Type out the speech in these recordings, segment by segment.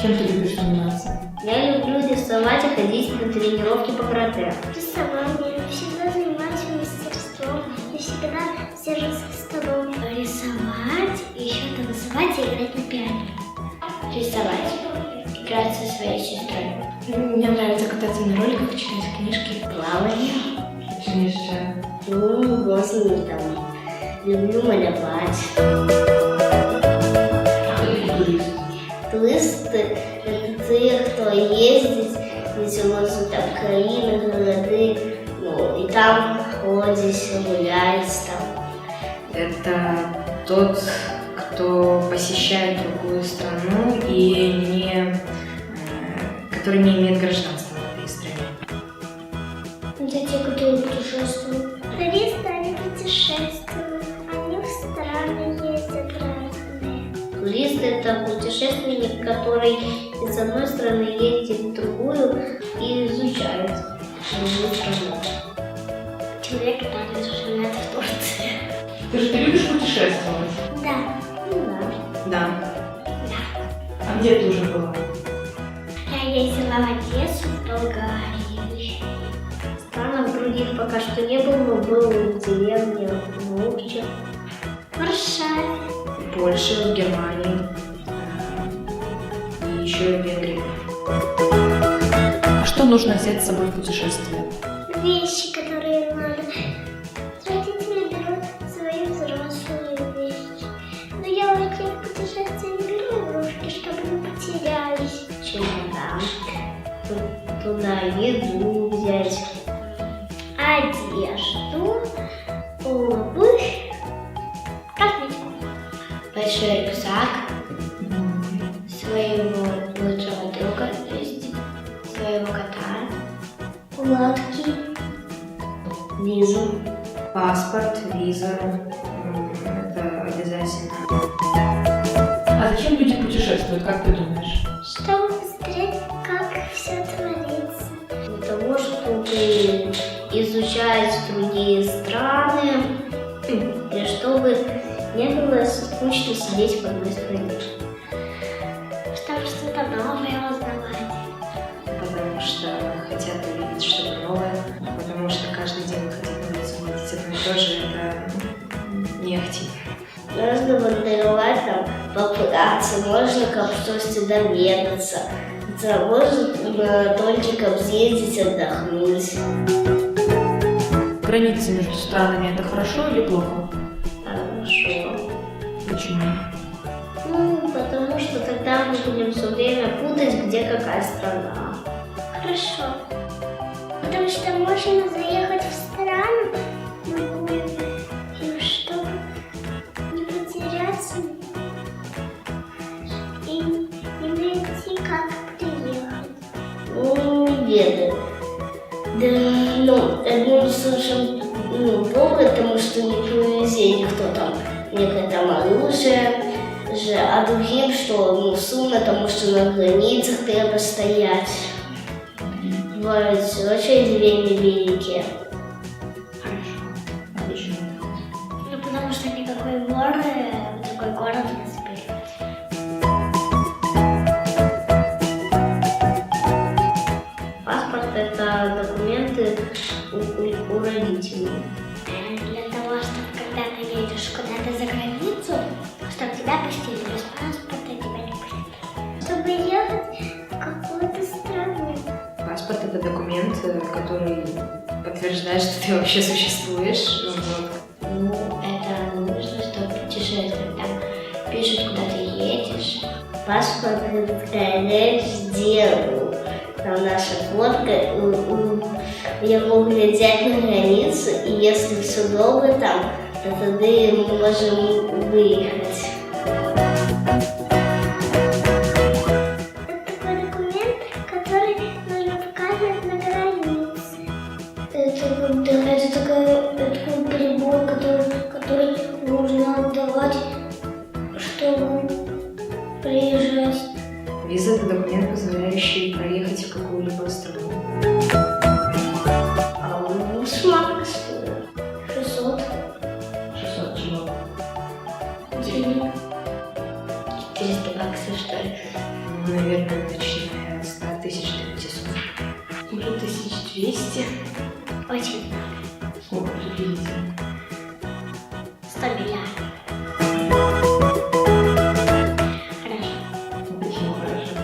Чем ты любишь заниматься? Я люблю рисовать и ходить на тренировки по карате. Рисование. Всегда занимаюсь мастерством. Я всегда сижу за столом. Рисовать, еще танцевать и играть на пианино. Рисовать. Играть со своей сестрой. Мне нравится кататься на роликах, читать книжки. Плавание. Чем еще? Ну, возле там. Люблю малевать. Туристы – это те, кто ездит, возле там краины, города, ну, и там ходит, гуляет там. Это тот, кто посещает другую страну и который не имеет гражданства в этой стране. Это те, которые путешествуют. Туристы, они путешествуют. Они в страны ездят разные. Турист – это путешественник, который из одной страны едет в другую и изучает другую страну. Человек, который живет в Турции. Ты любишь путешествовать? Да. Да. А где ты уже была? Я ездила в Одессу, в Болгарию. В странах других пока что не был, но был в деревне, в Лукче. В Варшаве. В Польше, в Германии и еще и в Венгрии. А что нужно взять с собой в путешествие? Вещи, которые надо. Родители берут свои взрослые вещи. Но я уже в путешествие не беру игрушки, чтобы не потерялись. Чемодан. Туда еду взять. Одежду, обувь, косметику. Большой рюкзак. Своего лучшего друга, то есть своего кота. Лодки. Визу. Паспорт, виза, это обязательно. А зачем люди путешествуют, как ты думаешь? Чтобы посмотреть, как все творится. Для того, чтобы изучать другие страны, и чтобы не было скучно сидеть в одной стране. Чтобы что-то новое узнавать. Потому что хотят увидеть что-то новое, потому что каждый день хотят увидеть одно и то же, это не активно. Можно вандировать, там, попытаться, можно как что-то доведаться. Да, можно только объездить, отдохнуть. Границы между странами – это хорошо или плохо? Хорошо. Почему? Ну, потому что тогда мы будем все время путать, где какая страна. Хорошо. Потому что можно заехать в страну, и чтобы не потеряться и не найти, как приехать. Ну, не ведаю. Да, ну, одним случаем, плохо, потому что не повезет никто там, некое там оружие, а другим, что, сумно, потому что на границах треба стоять. Бывают очереди времени великие. Хорошо. А почему? Ну, потому что никакой вор в другой город не заберет. Паспорт – это документы у родителей. Для того, чтобы когда ты едешь куда-то за границу, чтобы тебя пустили без паспорта, тебя не пустят. Чтобы ехать в какую-то страну. Паспорт – это документ, который подтверждает, что ты вообще существуешь. Вот. Ну, это нужно, чтобы путешествовать. Там пишут, куда ты едешь. Паспорт – это такая вещь, сделаю. Там наша фотка, его глядят на границу, и если все добро там, то тогда мы можем выехать. Это такой документ, который нужно показывать на границе. Это такой прибор, который нужно отдавать, чтобы приезжать. Виза – это документ, позволяющий проехать в какую-либо страну. А он шмак стоит 600. 600 чего? Денег. туристические акции, что ли? Ну, наверное, начиная с 100 тысяч до 500. Уже 1200. Очень. Сколько приблизительно? 100 миллиардов. Хорошо. Ну, почему хорошо?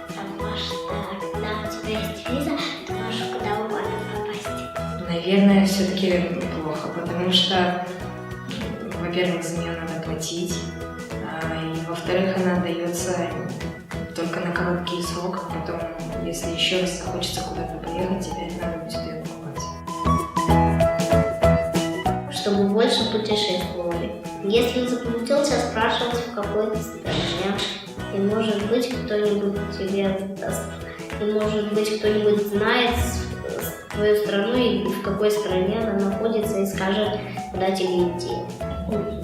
Потому что когда у тебя есть виза, ты можешь куда угодно попасть. Наверное, все-таки плохо, потому что, во-первых, за нее надо платить, и, во-вторых, она дается только на короткий срок, потом, если еще раз захочется куда-то поехать, опять надо будет ее покупать. Чтобы больше путешествовали. Если захотелся спрашивать в какой-то стране, и может быть кто-нибудь тебе даст, и может быть кто-нибудь знает твою страну и в какой стране она находится и скажет, куда тебе идти.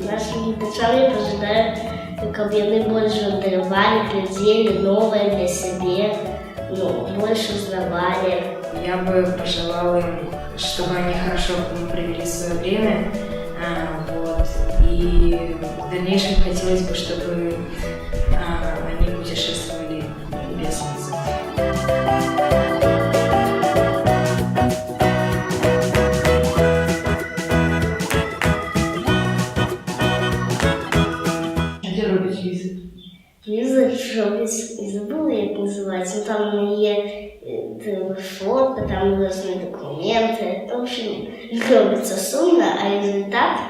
Наши начальники ожидают, как они больше даровали людей новое для себя, больше узнавали. Я бы пожелала им, чтобы они хорошо провели свое время, вот, и в дальнейшем хотелось бы, чтобы они путешествовали без визы. Где робить визы? Виза, что и забыла, як называется. Там є фото, там должны документы. В общем, робится сумно, а результат